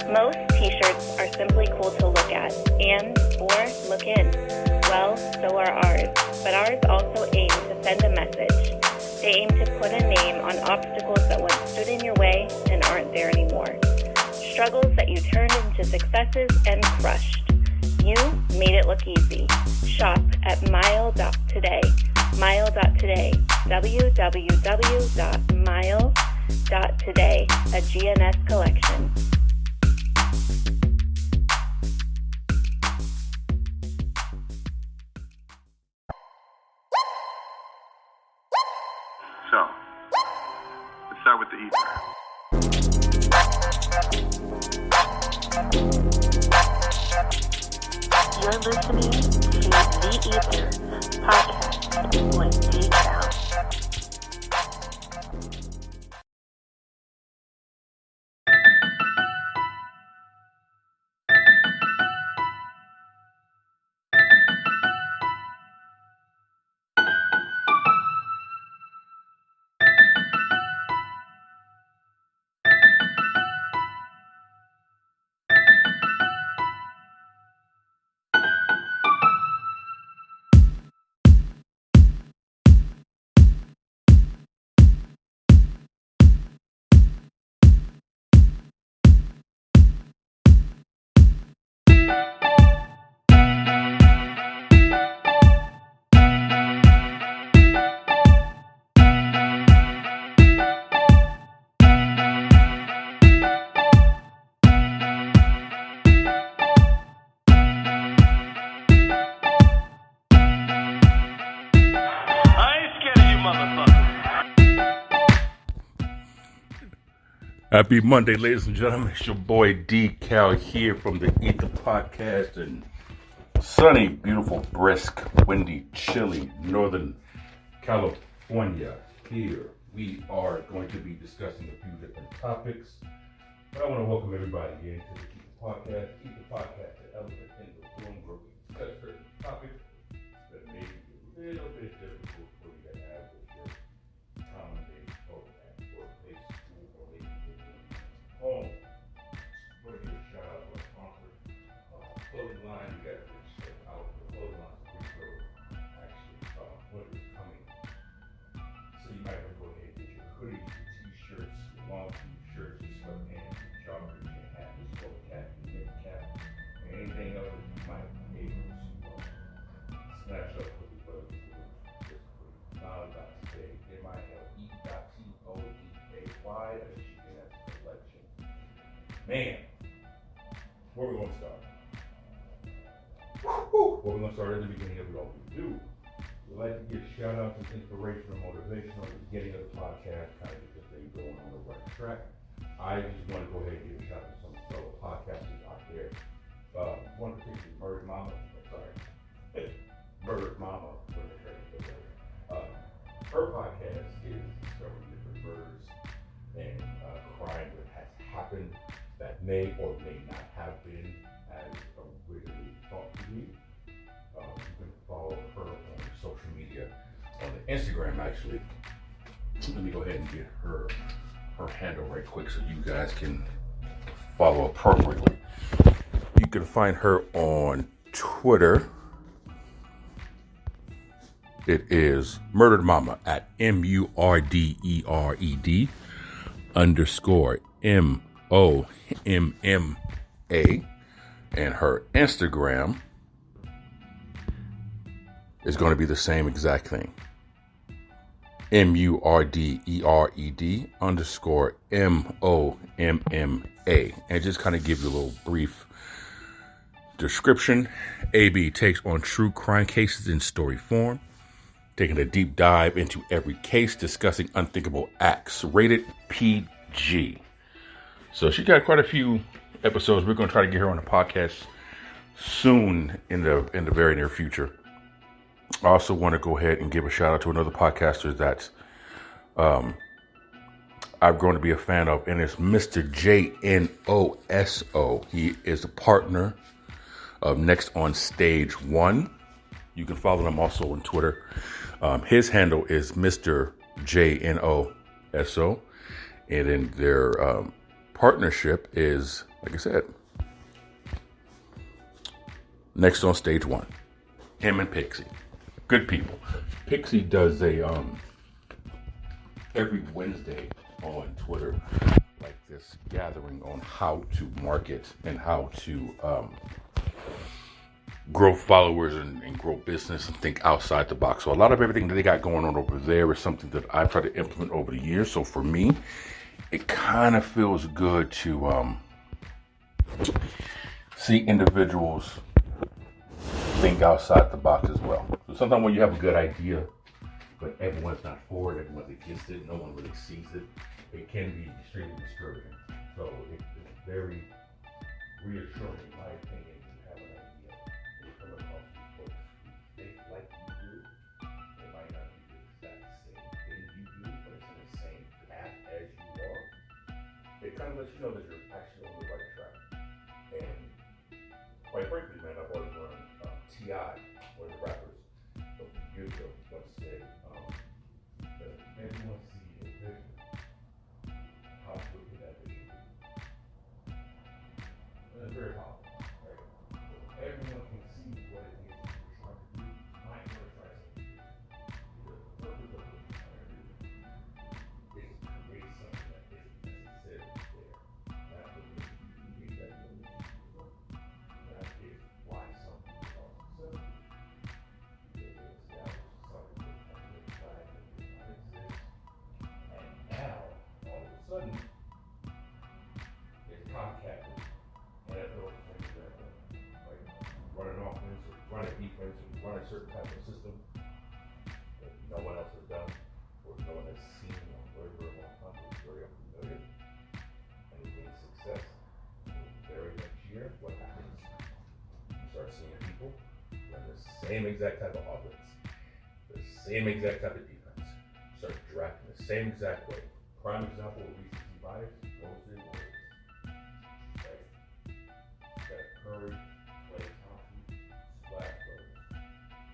Most t-shirts are simply cool to look at and or look in. Well, so are ours, but ours also aim to send a message. They aim to put a name on obstacles that once stood in your way and aren't there anymore. Struggles that you turned into successes and crushed. You made it look easy. Shop at mile.today. Mile.today. www.mile.today. A GNS collection. So, let's start with the E.I.T.H.R. You're listening to the E.I.T.H.R podcast with D-Cal. Happy Monday, ladies and gentlemen. It's your boy D-Cal here from the E.I.T.H.R podcast in sunny, beautiful, brisk, windy, chilly, Northern California. Here we are going to be discussing a few different topics. But I want to welcome everybody again to the E.I.T.H.R podcast. E.I.T.H.R podcast, the elephant in the room where we discuss certain topics that may be a little bit difficult for you to have with your common day program, workplace, school, or maybe home. Want to give a shout out to our sponsor, clothing line. We got this out for the clothing line. Actually, winter is coming, so you might want to go ahead and get your hoodies, your t-shirts, your long sleeve shirts, your sweatpants, your joggers, your hat, your skull cap, your neck cap, and anything else that you might be able to snatch up with the weather. Mile.today, M-I-L-E.T-O-D-A-Y, a GNS collection. Man, where we going to start? Well, we're going to start at the beginning of it all. We do. We like to give shout outs and inspirational motivation at the beginning of the podcast, kind of get this thing going on the right track. I just want to go ahead and give a shout out to some fellow podcasters out there. One particularly, Murdered Mama. Her podcast is several different murders and crime that has happened that may or may not have been as originally thought to be. You can follow her on social media, on the Instagram actually. Let me go ahead and get her handle right quick so you guys can follow appropriately. You can find her on Twitter. It is Murdered Mama at MURDERED _ MOMMA. And her Instagram is going to be the same exact thing. MURDERED _ MOMMA. And just kind of give you a little brief description. AB takes on true crime cases in story form, taking a deep dive into every case, discussing unthinkable acts, rated PG. So she got quite a few episodes. We're going to try to get her on the podcast soon in the very near future. I also want to go ahead and give a shout out to another podcaster that I've grown to be a fan of, and it's Mr. JNOSO. He is a partner of Next on Stage 1. You can follow him also on Twitter. His handle is Mr. JNOSO. And then their partnership is like I said, next on stage one, him and Pixie, good people. Pixie does a every Wednesday on Twitter, like this gathering on how to market and how to grow followers and grow business and think outside the box. So a lot of everything that they got going on over there is something that I've tried to implement over the years. So for me, it kind of feels good to see individuals think outside the box as well. So sometimes when you have a good idea, but everyone's not for it, everyone's against it, no one really sees it, it can be extremely discouraging. So it's very reassuring, in my opinion, to have an idea and come across these folks who think like you do. It might not be the exact same thing you do, but it's in the same path as you are. It kind of lets you know that you're actually on the right track. And quite frankly, man, I've always learned T.I.H.R, one of the rappers of years ago, once said that everyone sees your vision. How quickly that vision is. And it's very powerful, right? So everyone can see what it is that you're trying to do. You might want to try something different. Because the purpose of what you're trying to do is to create something that isn't necessarily there. That's what makes you create that illusion. That is why some people are successful. Because they establish something that has been tried and did not exist. And now, all of a sudden, it's Comcast and NFL things that like run an offense or run a defense or run a certain type of system that no one else has done or no one has seen on very, very long time. It's very unfamiliar. And it means success. So very next year, what happens? You start seeing people run the same exact type of offense, the same exact type of defense, start drafting the same exact way. Prime example of recency bias, Golden State Warriors. Right? Steph Curry, Klay Thompson, Splash Brothers.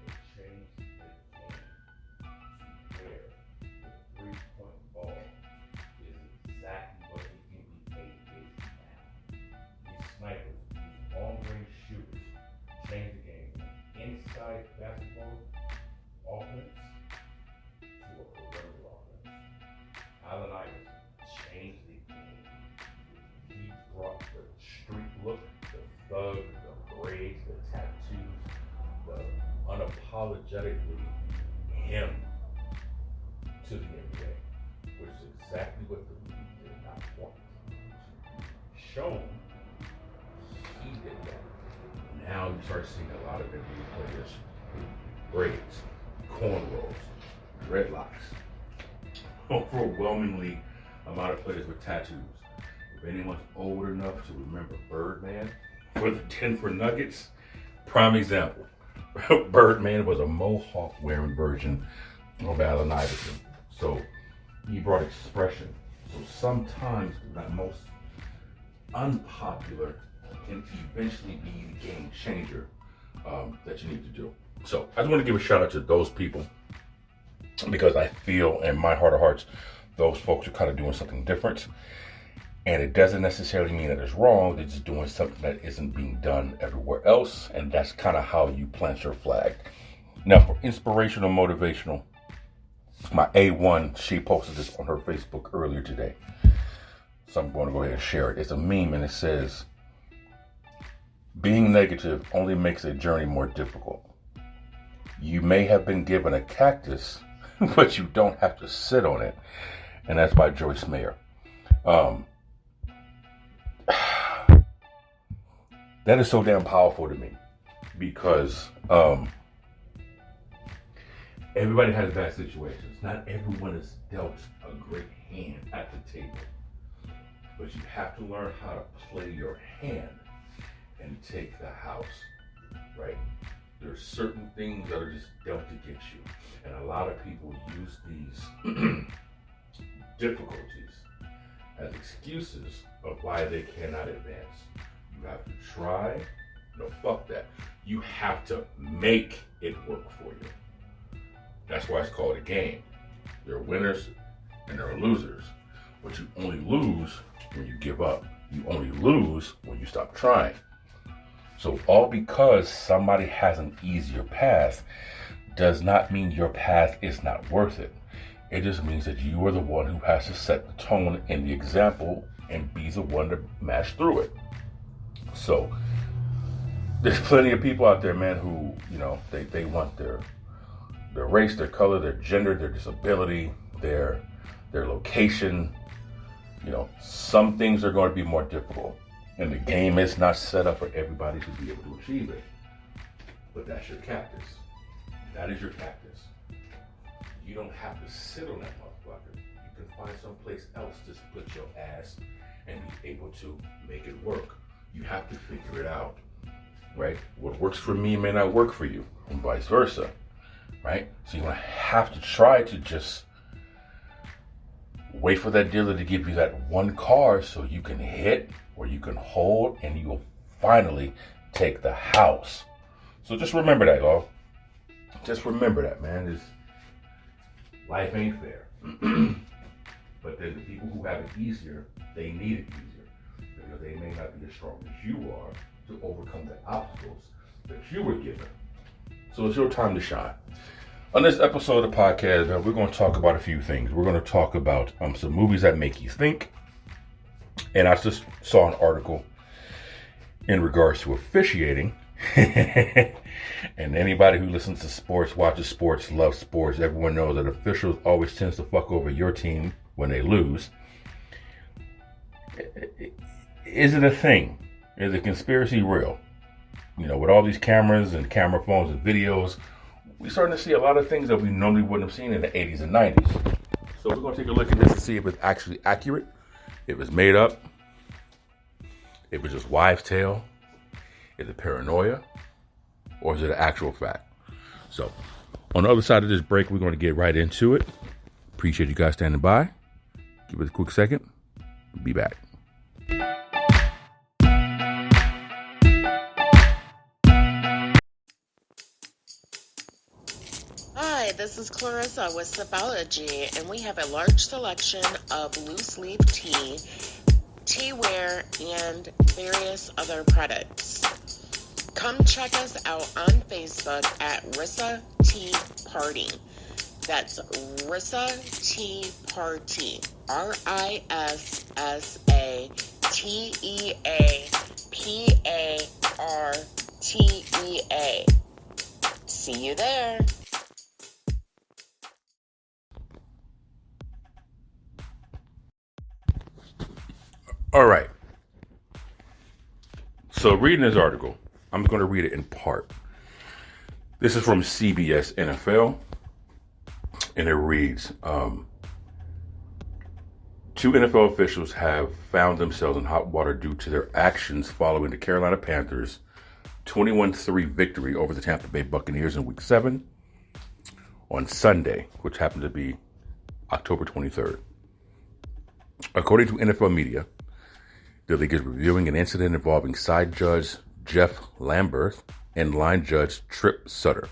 They changed the game to where the three-point ball is exactly what the NBA is now. These snipers, these long-range shooters, change the game from inside basketball offense to a perimeter offense. Allen Iverson changed the game. He brought the street look, the thug, the braids, the tattoos, the unapologetically him to the NBA, which is exactly what the league did not want. Shown he did that. Now you start seeing a lot of NBA players with braids, cornrows, dreadlocks. Overwhelmingly amount of players with tattoos. If anyone's old enough to remember Birdman for the Denver Nuggets, prime example. Birdman was a mohawk wearing version of Allen Iverson. So he brought expression. So sometimes the most unpopular can eventually be the game changer that you need to do. So I just want to give a shout out to those people, because I feel in my heart of hearts, those folks are kind of doing something different. And it doesn't necessarily mean that it's wrong. They're just doing something that isn't being done everywhere else. And that's kind of how you plant your flag. Now, for inspirational, motivational, my A1, she posted this on her Facebook earlier today. So I'm going to go ahead and share it. It's a meme and it says, being negative only makes a journey more difficult. You may have been given a cactus, but you don't have to sit on it. And that's by Joyce Meyer. That is so damn powerful to me, because everybody has bad situations. Not everyone is dealt a great hand at the table. But you have to learn how to play your hand and take the house, right? There's certain things that are just dealt against you. And a lot of people use these difficulties as excuses of why they cannot advance. You have to try. No, fuck that. You have to make it work for you. That's why it's called a game. There are winners and there are losers. But you only lose when you give up. You only lose when you stop trying. So all because somebody has an easier path does not mean your path is not worth it. It just means that you are the one who has to set the tone and the example and be the one to mash through it. So there's plenty of people out there, man, who, they want their race, their color, their gender, their disability, their location. Some things are going to be more difficult. And the game is not set up for everybody to be able to achieve it. But that's your cactus. That is your cactus. You don't have to sit on that motherfucker. You can find someplace else to put your ass and be able to make it work. You have to figure it out, right? What works for me may not work for you, and vice versa, right? So you're gonna have to try to just wait for that dealer to give you that one car so you can hit or you can hold and you will finally take the house. So just remember that, y'all. Just remember that, man. Life ain't fair. But then the people who have it easier, they need it easier. Because they may not be as strong as you are to overcome the obstacles that you were given. So it's your time to shine. On this episode of the podcast, we're going to talk about a few things. We're going to talk about some movies that make you think. And I just saw an article in regards to officiating. And anybody who listens to sports, watches sports, loves sports, everyone knows that officials always tends to fuck over your team when they lose. Is it a thing? Is the conspiracy real? With all these cameras and camera phones and videos, we're starting to see a lot of things that we normally wouldn't have seen in the 80s and 90s. So we're going to take a look at this to see if it's actually accurate, if it's made up, if it's just wives' tale, is it paranoia, or is it an actual fact? So on the other side of this break, we're going to get right into it. Appreciate you guys standing by. Give it a quick second. Be back. Hi, this is Clarissa with Sipology, and we have a large selection of loose leaf tea, teaware, and various other products. Come check us out on Facebook at Rissa Tea Party. That's Rissa Tea Party. RISSATEAPARTEA. See you there. All right. So reading this article, I'm going to read it in part. This is from CBS NFL, and it reads, two NFL officials have found themselves in hot water due to their actions following the Carolina Panthers' 21-3 victory over the Tampa Bay Buccaneers in Week 7 on Sunday, which happened to be October 23rd. According to NFL media, the league is reviewing an incident involving side judge Jeff Lambert and line judge Trip Sutter.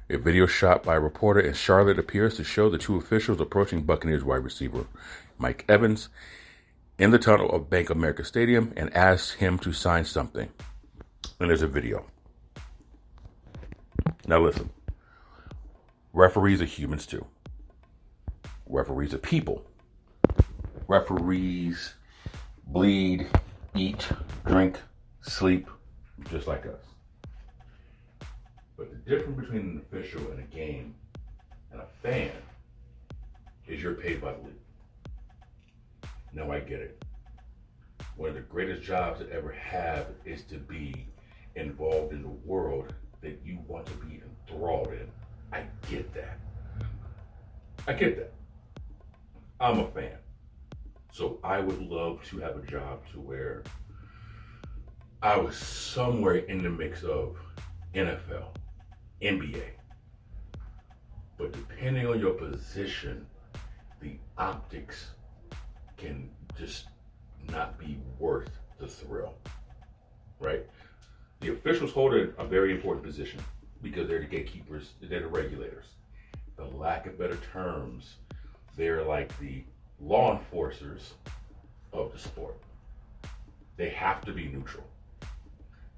A video shot by a reporter in Charlotte appears to show the two officials approaching Buccaneers wide receiver Mike Evans in the tunnel of Bank of America Stadium and asked him to sign something. And there's a video. Now listen, referees are humans too. Referees are people. Referees bleed, eat, drink, sleep, just like us. But the difference between an official in a game and a fan is you're paid by the league. Now I get it. One of the greatest jobs to ever have is to be involved in the world that you want to be enthralled in. I get that. I'm a fan. So I would love to have a job to where I was somewhere in the mix of NFL, NBA. But depending on your position, the optics can just not be worth the thrill, right? The officials hold a very important position because they're the gatekeepers, they're the regulators. For lack of better terms, they're like the law enforcers of the sport. They have to be neutral.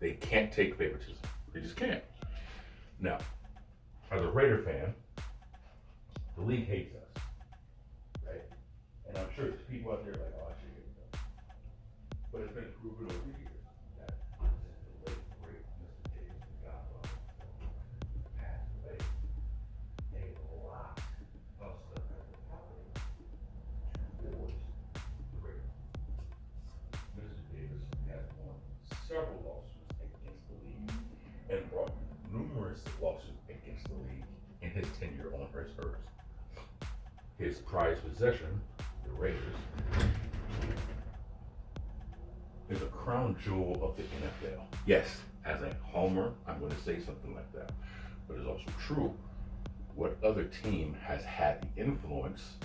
They can't take favoritism. They just can't. Now, as a Raider fan, the league hates us, right? And I'm sure there's people out there like, oh, I should get it done. But it's been proven over the years that the late great Mr. Davis, the Godfather, passed away. A lot of stuff has happened towards the Raiders. Mr. Davis has won several lawsuits against the league and brought numerous lawsuits against the league in his tenure on his earth. His prized possession, the Raiders, is a crown jewel of the NFL. Yes, as a homer, I'm going to say something like that. But it's also true. What other team has had the influence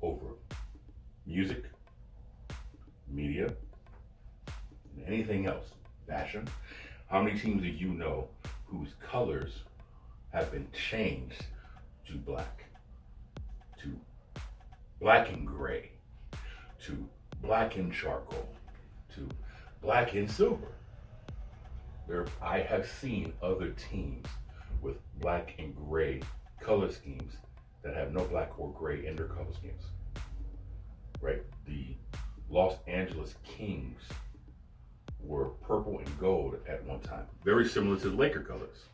over music, media, and anything else? Fashion? How many teams do you know whose colors have been changed to black and gray, to black and charcoal, to black and silver? I have seen other teams with black and gray color schemes that have no black or gray in their color schemes. Right? The Los Angeles Kings were purple and gold at one time, very similar to the Laker colors.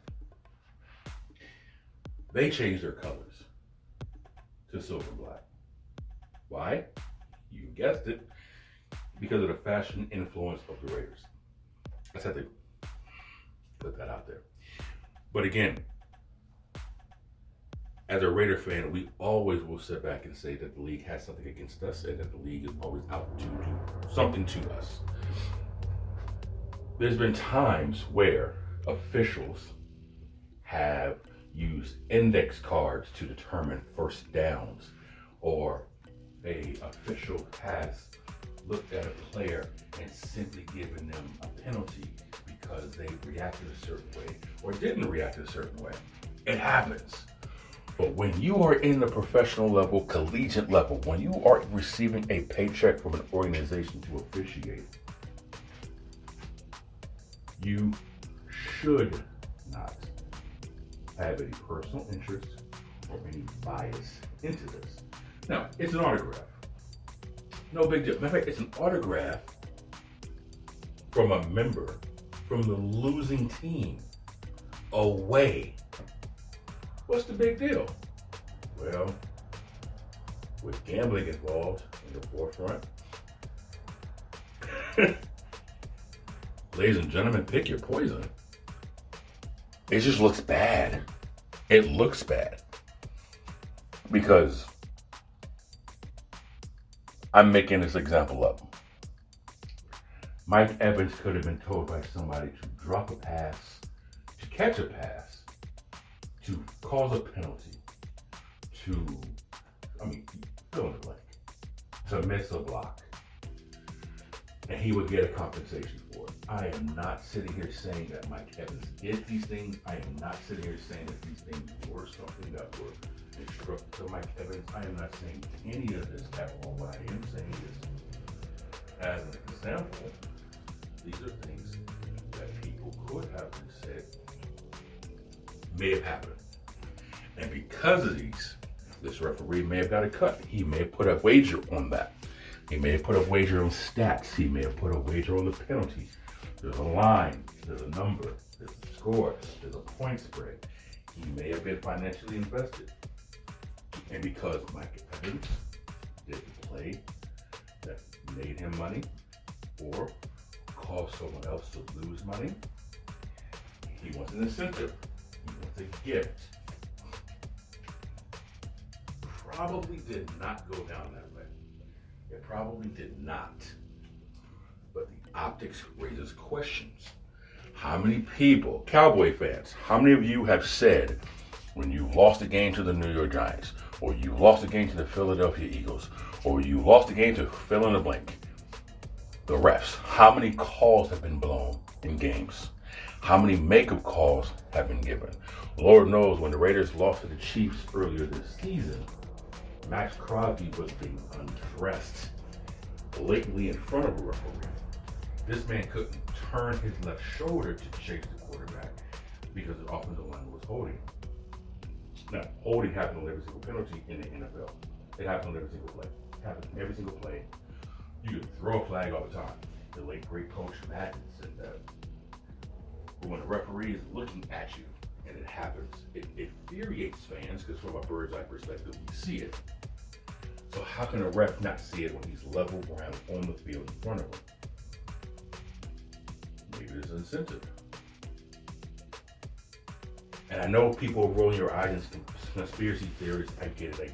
They changed their colors to silver and black. Why? You guessed it, because of the fashion influence of the Raiders. I just had to put that out there. But again, as a Raider fan, we always will sit back and say that the league has something against us and that the league is always out to do something to us. There's been times where officials have used index cards to determine first downs, or a official has looked at a player and simply given them a penalty because they reacted a certain way or didn't react a certain way. It happens. But when you are in the professional level, collegiate level, when you are receiving a paycheck from an organization to officiate, you should not have any personal interest or any bias into this. Now, it's an autograph. No big deal. Matter of fact, it's an autograph from a member from the losing team away. What's the big deal? Well, with gambling involved in the forefront, ladies and gentlemen, pick your poison. It just looks bad. It looks bad. Because I'm making this example up. Mike Evans could have been told by somebody to drop a pass, to catch a pass, to cause a penalty, fill in the blank, to miss a block. And he would get a compensation for it. I am not sitting here saying that Mike Evans did these things. I am not sitting here saying that these things were something that were instructed to Mike Evans. I am not saying any of this at all. What I am saying is, as an example, these are things that people could have been said may have happened. And because of these, this referee may have got a cut. He may have put a wager on that. He may have put a wager on stats. He may have put a wager on the penalty. There's a line, there's a number, there's a score, there's a point spread. He may have been financially invested. And because Mike Evans did the play that made him money or caused someone else to lose money, he wants an incentive. He wants a gift. Probably did not go down that way. It probably did not. But the optics raises questions. How many people, Cowboy fans, how many of you have said when you lost a game to the New York Giants, or you lost a game to the Philadelphia Eagles, or you lost a game to fill in the blank, the refs, how many calls have been blown in games? How many makeup calls have been given? Lord knows when the Raiders lost to the Chiefs earlier this season, Max Crosby was being undressed blatantly in front of a referee. This man couldn't turn his left shoulder to chase the quarterback because the offensive line was holding. Now, holding happens on every single penalty in the NFL. It happens on every single play. It happens on every single play. You can throw a flag all the time. The late great coach Madden said that. But when the referee is looking at you and it happens, it infuriates fans because from a bird's eye perspective, we see it. So how can a ref not see it when he's level ground on the field in front of him? Maybe there's an incentive. And I know people are rolling your eyes and conspiracy theories. I get it.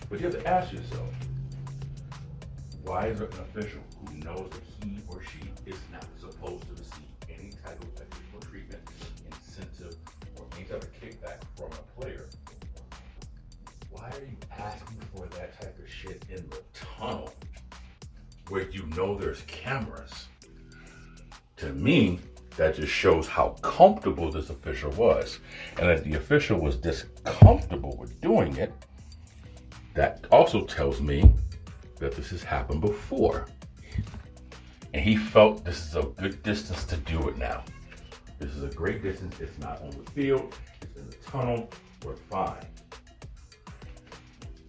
But you have to ask yourself, why is there an official who knows that he or she is not supposed to receive any type of technical treatment, incentive, or any type of kickback from a player? Why are you asking for that type of shit in the tunnel where you know there's cameras? To me, that just shows how comfortable this official was. And if the official was this comfortable with doing it, that also tells me that this has happened before. And he felt this is a good distance to do it now. This is a great distance. It's not on the field. It's in the tunnel. We're fine.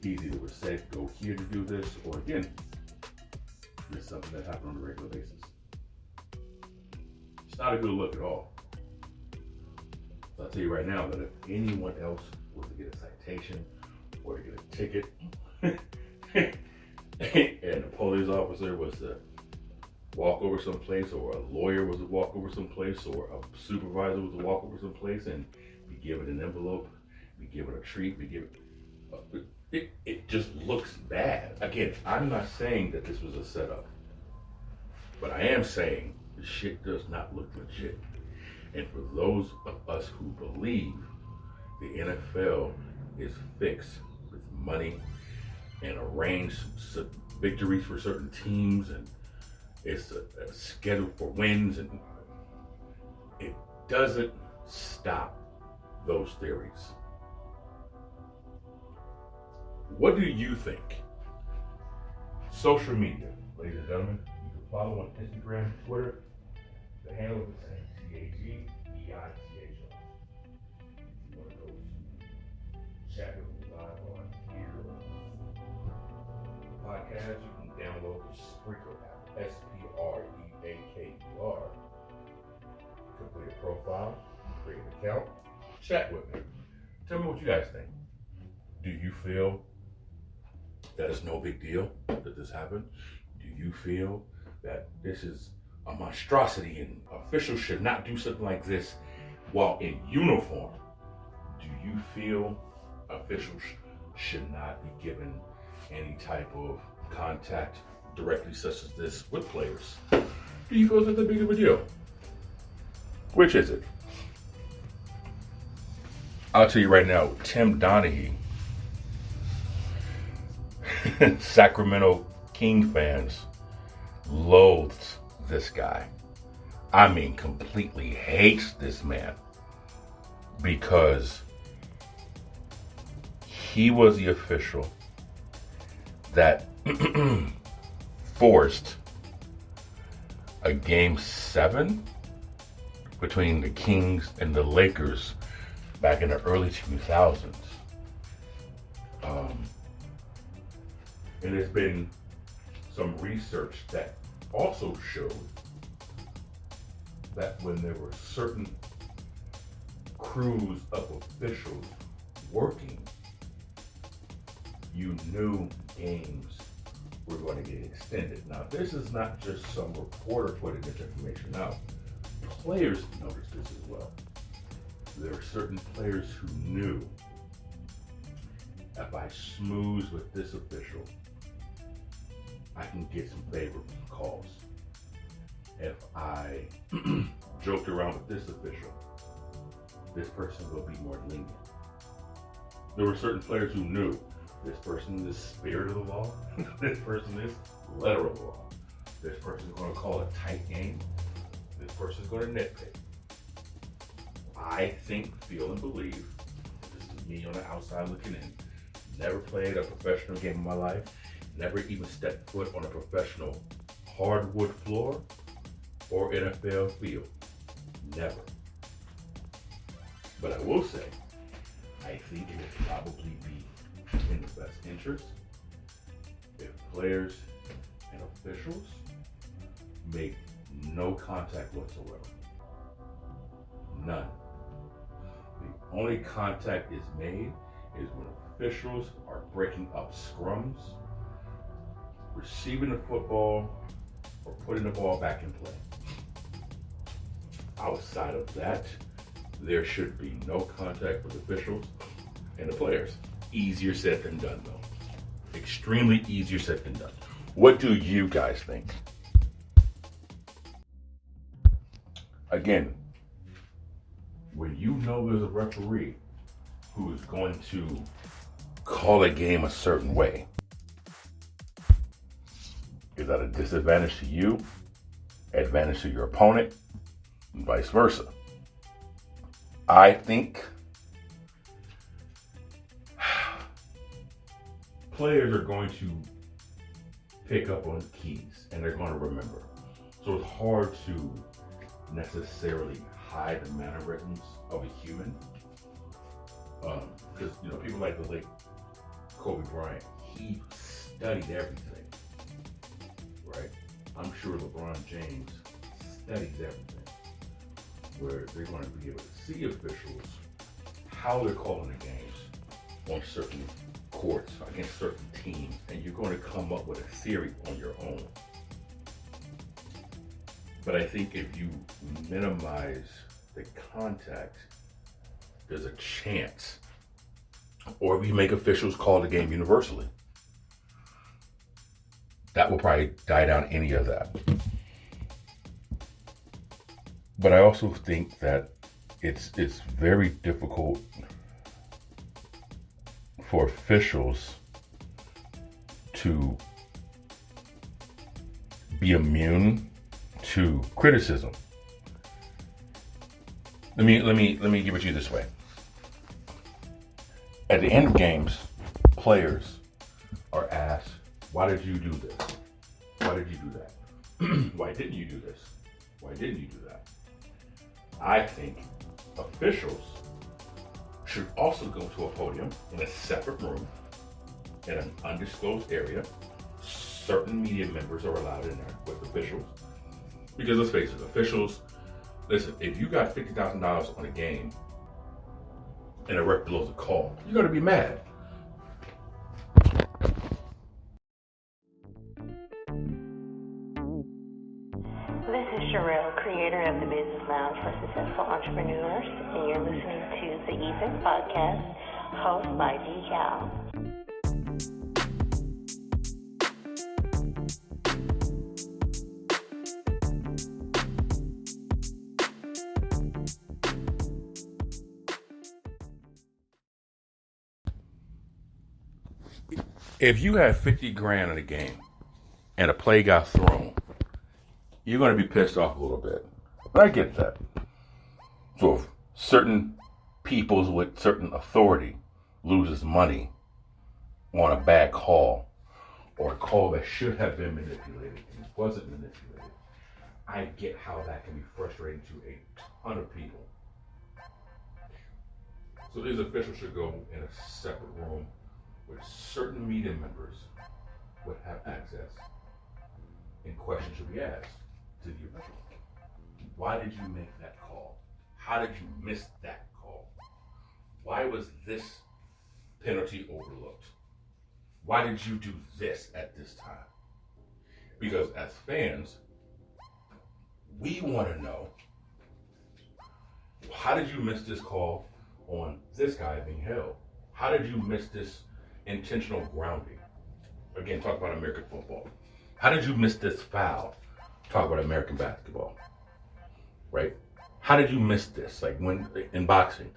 He's either was said, go here to do this, or again, this is something that happened on a regular basis. It's not a good look at all. So I'll tell you right now that if anyone else was to get a citation or to get a ticket, and the police officer was to walk over someplace, or a lawyer was to walk over someplace, or a supervisor was to walk over someplace and be given an envelope, be given a treat, be given, it just looks bad. Again, I'm not saying that this was a setup, but I am saying the shit does not look legit. And for those of us who believe the NFL is fixed with money and arranged victories for certain teams, and it's a schedule for wins, and it doesn't stop those theories. What do you think? Social media, ladies and gentlemen, you can follow on Instagram, Twitter. The handle is the same, E.I.TH.R. If you want to go chat with me live on here on the podcast, you can download the Spreaker app, S-P-R-E-A-K-E-R. Complete a profile, create an account, chat with me. Tell me what you guys think. Do you feel that it's no big deal that this happened? Do you feel that this is a monstrosity and officials should not do something like this while in uniform? Do you feel officials should not be given any type of contact directly such as this with players? Do you feel it's that big of a deal? Which is it? I'll tell you right now, Tim Donaghy, Sacramento King fans loathes this guy. I mean, completely hates this man because he was the official that forced a game 7 between the Kings and the Lakers back in the early 2000s. And there's been some research that also showed that when there were certain crews of officials working, you knew games were going to get extended. Now, this is not just some reporter putting this information out. Players noticed this as well. There are certain players who knew if I smooth with this official, I can get some favorable calls. If I joked around with this official, this person will be more lenient. There were certain players who knew this person is spirit of the law, this person is letter of the law, this person is going to call a tight game, this person is going to nitpick. I think, feel, and believe, this is me on the outside looking in, never played a professional game in my life, never even stepped foot on a professional hardwood floor or NFL field. Never. But I will say, I think it would probably be in the best interest if players and officials make no contact whatsoever. None. The only contact is made is when officials are breaking up scrums, receiving the football, or putting the ball back in play. Outside of that, there should be no contact with officials and the players. Easier said than done, though. Extremely easier said than done. What do you guys think? Again, when you know there's a referee who is going to call a game a certain way, is that a disadvantage to you, advantage to your opponent, and vice versa? I think players are going to pick up on keys and they're going to remember. So it's hard to necessarily hide the mannerisms of a human. Because, people like the late Kobe Bryant, he studied everything, right? I'm sure LeBron James studies everything, where they're going to be able to see officials, how they're calling the games on certain courts against certain teams, and you're going to come up with a theory on your own. But I think if you minimize the contact, there's a chance. Or if you make officials call the game universally, that will probably die down any of that. But I also think that it's very difficult for officials to be immune to criticism. Let me give it to you this way. At the end of games, players are asked, why did you do this? Why did you do that? Why didn't you do this? Why didn't you do that? I think officials should also go to a podium in a separate room in an undisclosed area. Certain media members are allowed in there with officials. Because let's face it, officials, listen, if you got $50,000 on a game and a ref blows a call, you're going to be mad. This is Sherelle, creator of the Business Lounge for Successful Entrepreneurs, and you're listening to the E.I.T.H.R podcast, hosted by D.Cal. If you had 50 grand in a game and a play got thrown, you're going to be pissed off a little bit. But I get that. So if certain peoples with certain authority loses money on a bad call or a call that should have been manipulated and wasn't manipulated, I get how that can be frustrating to a ton of people. So these officials should go in a separate room where certain media members would have access, and questions should be asked to the official. Why did you make that call? How did you miss that call? Why was this penalty overlooked? Why did you do this at this time? Because as fans, we want to know, how did you miss this call on this guy being held? How did you miss this intentional grounding? Again, talk about American football. How did you miss this foul? Talk about American basketball, right? How did you miss this? Like when in boxing,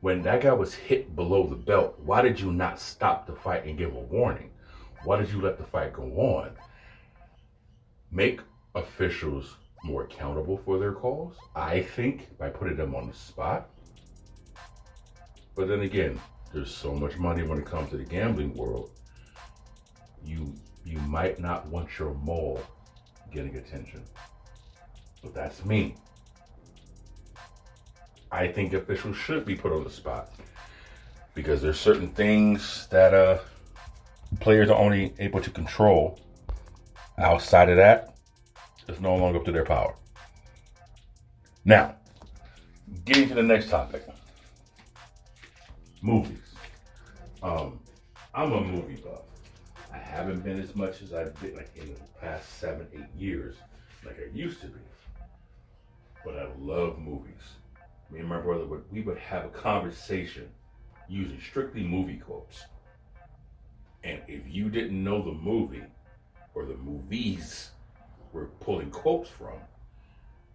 when that guy was hit below the belt, why did you not stop the fight and give a warning? Why did you let the fight go on? Make officials more accountable for their calls, I think, by putting them on the spot. But then again, there's so much money when it comes to the gambling world. You you might not want your mole getting attention. But that's me. I think officials should be put on the spot because there's certain things that players are only able to control. Outside of that, it's no longer up to their power. Now, getting to the next topic. Movies. I'm a movie buff. I haven't been as much as I've been like in the past 7-8 years like I used to be. But I love movies. Me and my brother we would have a conversation using strictly movie quotes. And if you didn't know the movie or the movies we're pulling quotes from,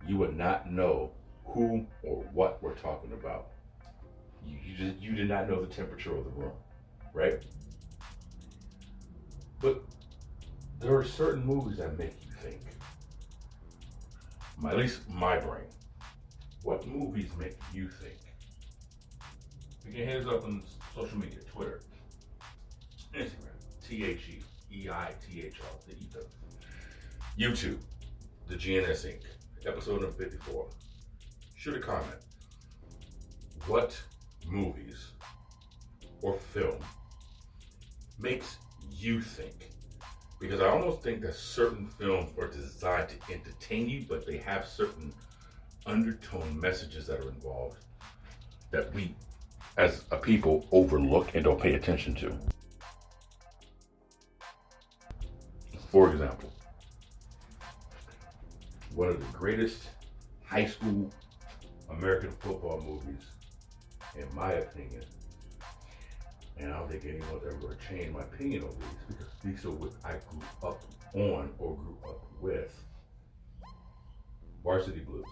you would not know who or what we're talking about. You did not know the temperature of the room, right? But there are certain movies that make you think. At least my brain. What movies make you think? You can hit us up on social media, Twitter, Instagram, E.I.TH.R, the E.I.T.H.R. YouTube, the GNS Inc., episode number 54. Shoot a comment. What movies or film makes you think? Because I almost think that certain films are designed to entertain you, but they have certain undertone messages that are involved that we as a people overlook and don't pay attention to. For example, one of the greatest high school American football movies, in my opinion, and I don't think anyone's ever going to change my opinion on these because these are what I grew up on or grew up with. Varsity Blues.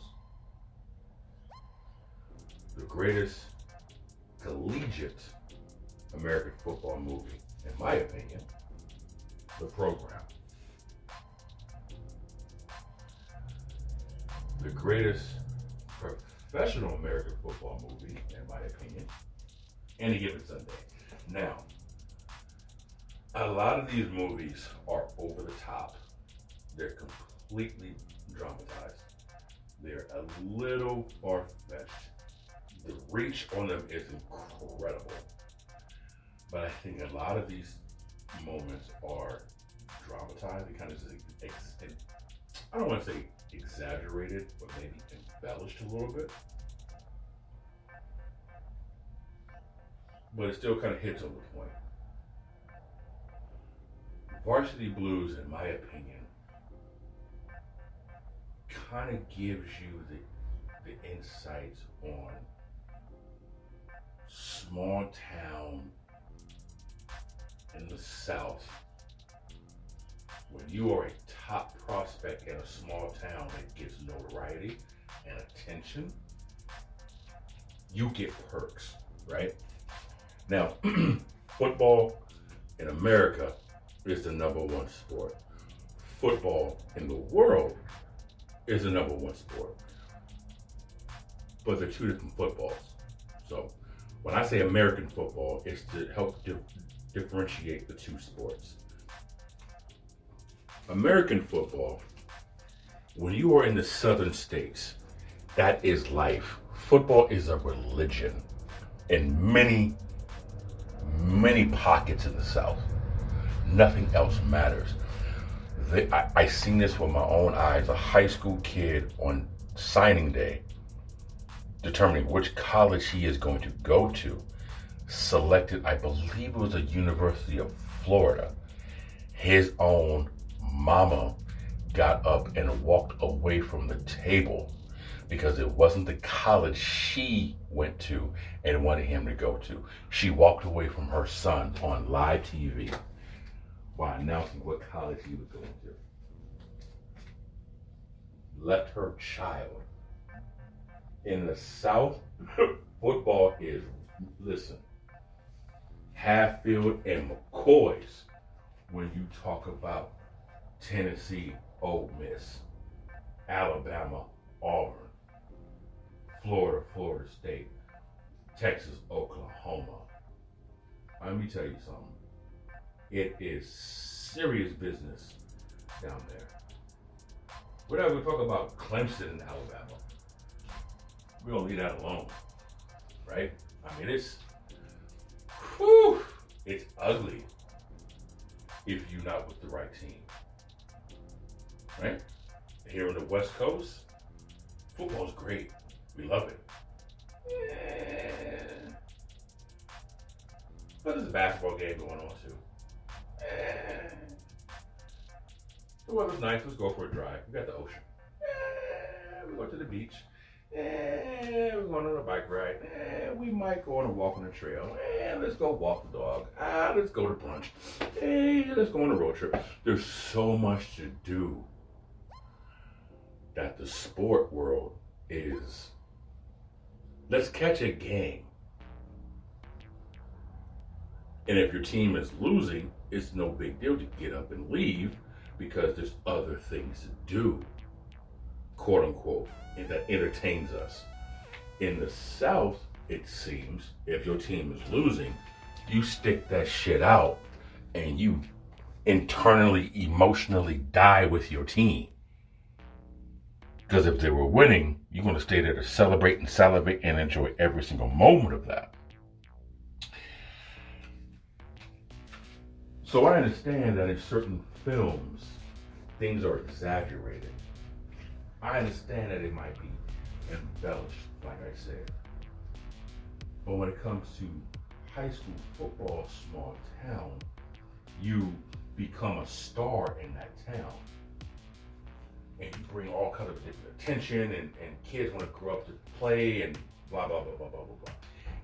The greatest collegiate American football movie, in my opinion, The Program. The greatest professional American football movie, in my opinion, Any Given Sunday. Now, a lot of these movies are over the top. They're completely dramatized. They're a little far-fetched. The reach on them is incredible. But I think a lot of these moments are dramatized. They kind of I don't want to say exaggerated, but maybe embellished a little bit. But it still kind of hits on the point. Varsity Blues, in my opinion, kind of gives you the insights on small town in the South. When you are a top prospect in a small town that gets notoriety and attention, you get perks, right? Now, football in America is the number one sport. Football in the world is the number one sport. But they're two different footballs. So when I say American football, it's to help differentiate the two sports. American football, when you are in the southern states, that is life. Football is a religion in many pockets in the South. Nothing else matters. I seen this with my own eyes. A high school kid on signing day, determining which college he is going to go to, selected, I believe it was the University of Florida. His own mama got up and walked away from the table because it wasn't the college she went to and wanted him to go to. She walked away from her son on live TV while announcing what college he was going to. Left her child. In the South, football is, listen, Hatfield and McCoys when you talk about Tennessee, Ole Miss, Alabama, Auburn, Florida, Florida State, Texas, Oklahoma. Let me tell you something. It is serious business down there. Whatever we talk about Clemson in Alabama, we're gonna leave that alone, right? I mean, it's ugly if you're not with the right team, right? Here on the West Coast, football's great. We love it. Yeah. But there's a basketball game going on too. Yeah. The weather's nice. Let's go for a drive. We got the ocean. Yeah. We go to the beach. Yeah. We're going on a bike ride. Yeah. We might go on a walk on the trail. Yeah. Let's go walk the dog. Let's go to brunch. Hey, let's go on a road trip. There's so much to do that the sport world is, let's catch a game. And if your team is losing, it's no big deal to get up and leave because there's other things to do, quote unquote, and that entertains us. In the South, it seems, if your team is losing, you stick that shit out and you internally, emotionally die with your team. Because if they were winning, you're going to stay there to celebrate and salivate and enjoy every single moment of that. So I understand that in certain films, things are exaggerated. I understand that it might be embellished, like I said. But when it comes to high school football, small town, you become a star in that town. And you bring all kinds of different attention, and kids want to grow up to play, and blah, blah, blah, blah, blah, blah, blah.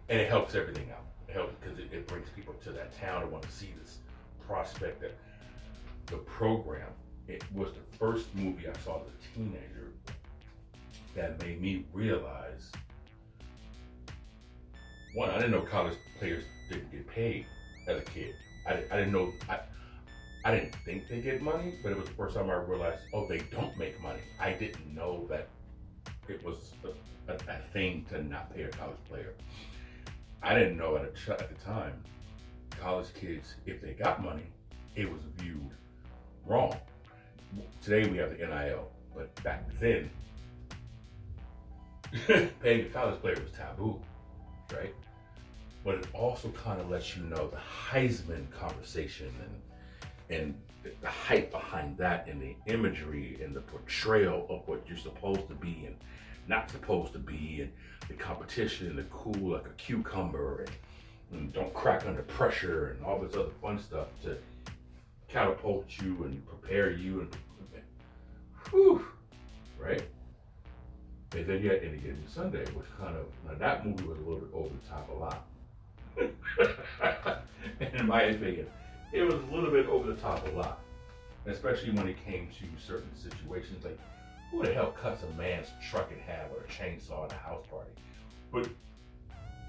And it helps everything out. It helps because it brings people to that town and want to see this prospect. That the program, it was the first movie I saw as a teenager that made me realize, one, I didn't know college players didn't get paid as a kid. I didn't know, I didn't think they get money, but it was the first time I realized, oh, they don't make money. I didn't know that it was a thing to not pay a college player. I didn't know at the time, college kids, if they got money, it was viewed wrong. Today we have the NIL, but back then, paying a college player was taboo, right? But it also kind of lets you know the Heisman conversation and the hype behind that, and the imagery and the portrayal of what you're supposed to be and not supposed to be, and the competition and the cool like a cucumber, and don't crack under pressure, and all this other fun stuff to catapult you and prepare you, and whew, right? And then you had Any Given Sunday, which kind of, now that movie was a little bit over the top a lot. In my opinion, it was a little bit over the top a lot, especially when it came to certain situations like, who the hell cuts a man's truck in half with a chainsaw at a house party? But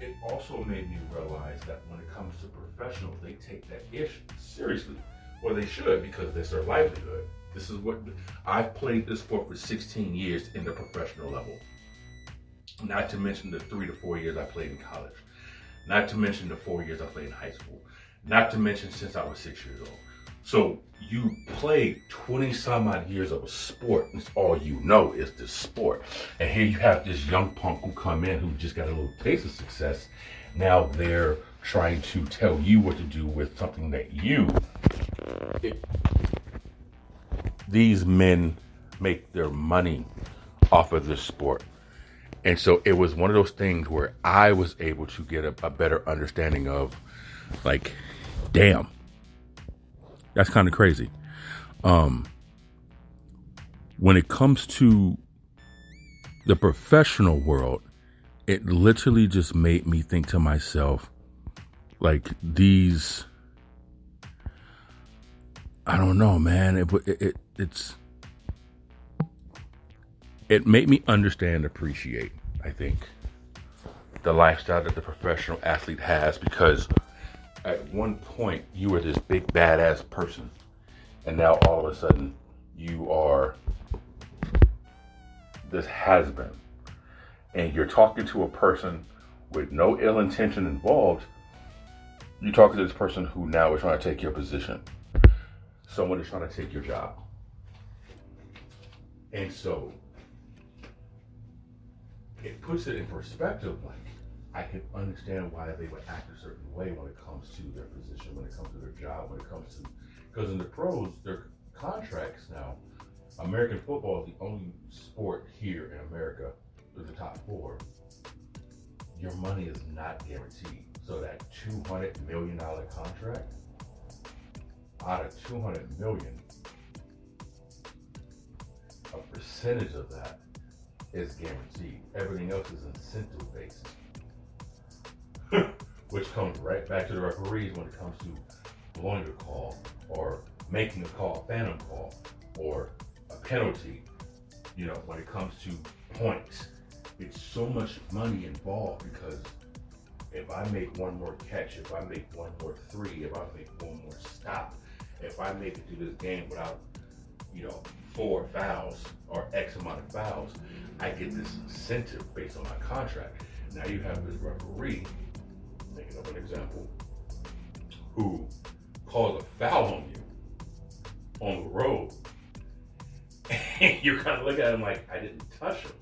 it also made me realize that when it comes to professionals, they take that ish seriously. Well, they should, because that's their livelihood. This is what, I've played this sport for 16 years in the professional level. Not to mention the 3 to 4 years I played in college. Not to mention the 4 years I played in high school. Not to mention since I was 6 years old. So you play 20 some odd years of a sport, and all you know is this sport. And here you have this young punk who come in who just got a little taste of success. Now they're trying to tell you what to do with something that these men make their money off of this sport. And so it was one of those things where I was able to get a better understanding of, like, damn, that's kind of crazy. When it comes to the professional world, it literally just made me think to myself, like, these, I don't know, man. It made me understand, appreciate, I think, the lifestyle that the professional athlete has, because at one point you were this big badass person, and now all of a sudden you are this has-been, and you're talking to a person with no ill intention involved. You're talking to this person who now is trying to take your position. someone is trying to take your job. And so it puts it in perspective. Like, I can understand why they would act a certain way when it comes to their position, when it comes to their job, when it comes to, because in the pros, their contracts now, American football is the only sport here in America, with the top four, your money is not guaranteed. So that $200 million contract, out of $200 million, a percentage of that is guaranteed. Everything else is incentive based. Which comes right back to the referees when it comes to blowing a call or making a call, phantom call, or a penalty. You know, when it comes to points, it's so much money involved, because if I make one more catch, if I make one more three, if I make one more stop, if I make it through this game without, 4 fouls or X amount of fouls, I get this incentive based on my contract. Now you have this referee, making up an example, who calls a foul on you on the road. And you kind of look at him like, I didn't touch him.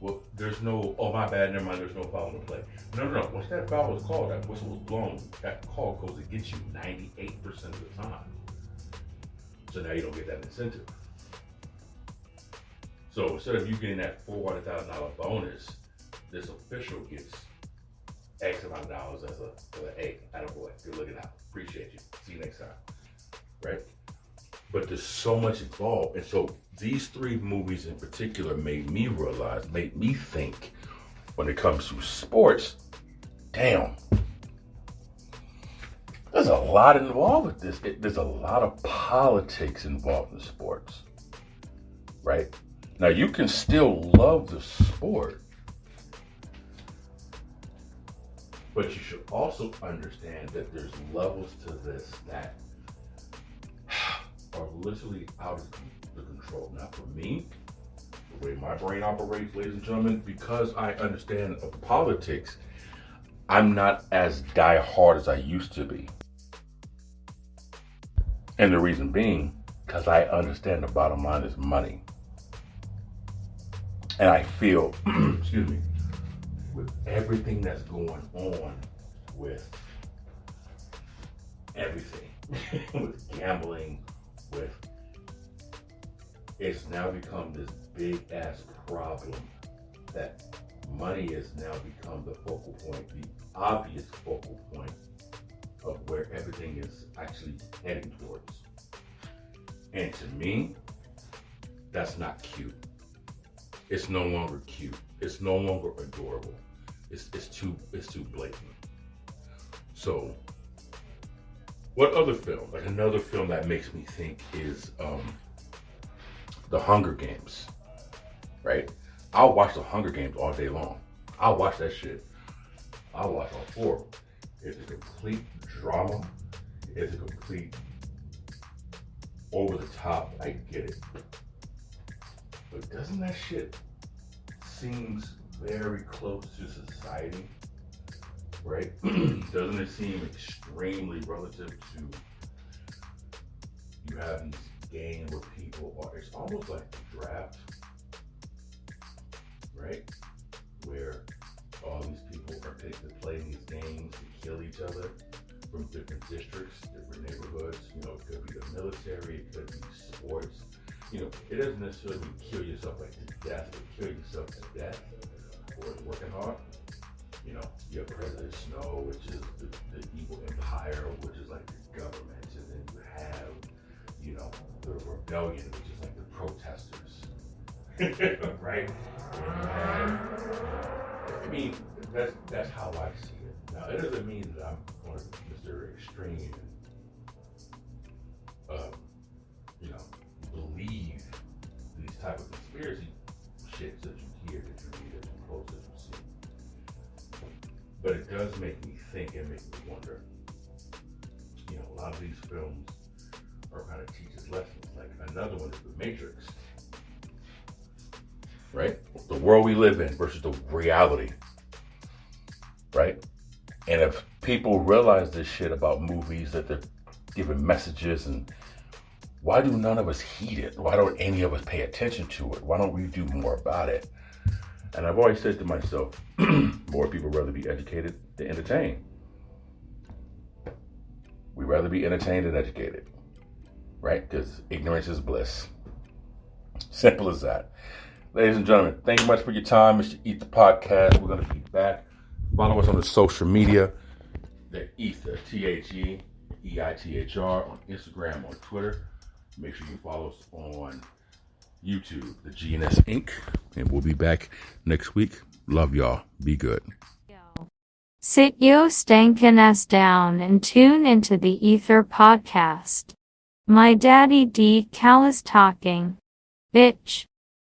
Well, there's no, oh my bad, never mind, there's no foul in the play. No. Once that foul was called, that whistle was blown, that call goes against you 98% of the time. So now you don't get that incentive. So instead of you getting that $400,000 bonus, this official gets X amount of dollars as a hey, attaboy, good looking out, appreciate you, see you next time, right? But there's so much involved. And so these 3 movies in particular made me realize, made me think, when it comes to sports, damn, there's a lot involved with this. There's a lot of politics involved in sports, right? Now, you can still love the sport, but you should also understand that there's levels to this that are literally out of the control. Now, for me, the way my brain operates, ladies and gentlemen, because I understand of politics, I'm not as die-hard as I used to be. And the reason being, because I understand the bottom line is money. And I feel, excuse me, with everything that's going on with everything, with gambling, it's now become this big ass problem that money has now become the focal point, the obvious focal point of where everything is actually heading towards. And to me, that's not cute. It's no longer cute. It's no longer adorable. It's too blatant. So, what other film? Like another film that makes me think is The Hunger Games, right? I'll watch The Hunger Games all day long. I'll watch that shit. I'll watch all 4 of them. It's a complete drama. It's a complete over the top. I get it. But doesn't that shit seems very close to society, right? Doesn't it seem extremely relative to, you have these games where people are, it's almost like the draft, right? Where all these people are playing these games to kill each other from different districts, different neighborhoods. It could be the military, it could be sports. It doesn't necessarily kill yourself like to death, but kill yourself to death or working hard. You have President Snow, which is the evil empire, which is like the government, and then you have, the rebellion, which is like the protesters, right? And that's how I see it. Now, it doesn't mean that I'm going to Mr. Extreme and, believe these type of conspiracy shits that you hear, that you read, that you post, that you see. But it does make me think and make me wonder. A lot of these films are kind of teach us lessons. Like another one is The Matrix, right? The world we live in versus the reality, right? And if people realize this shit about movies, that they're giving messages and why do none of us heed it? Why don't any of us pay attention to it? Why don't we do more about it? And I've always said to myself, more people rather be educated than entertained. We'd rather be entertained than educated, right? Because ignorance is bliss. Simple as that. Ladies and gentlemen, thank you much for your time. It's the E.I.T.H.R podcast. We're going to be back. Follow us on the social media. The E.I.T.H.R, T-H-E, E-I.T.H.R on Instagram, on Twitter. Make sure you follow us on YouTube, the GNS Inc. And we'll be back next week. Love y'all. Be good. Sit yo stankin' ass down and tune into the E.I.T.H.R podcast. My daddy D. Cal is talking. Bitch.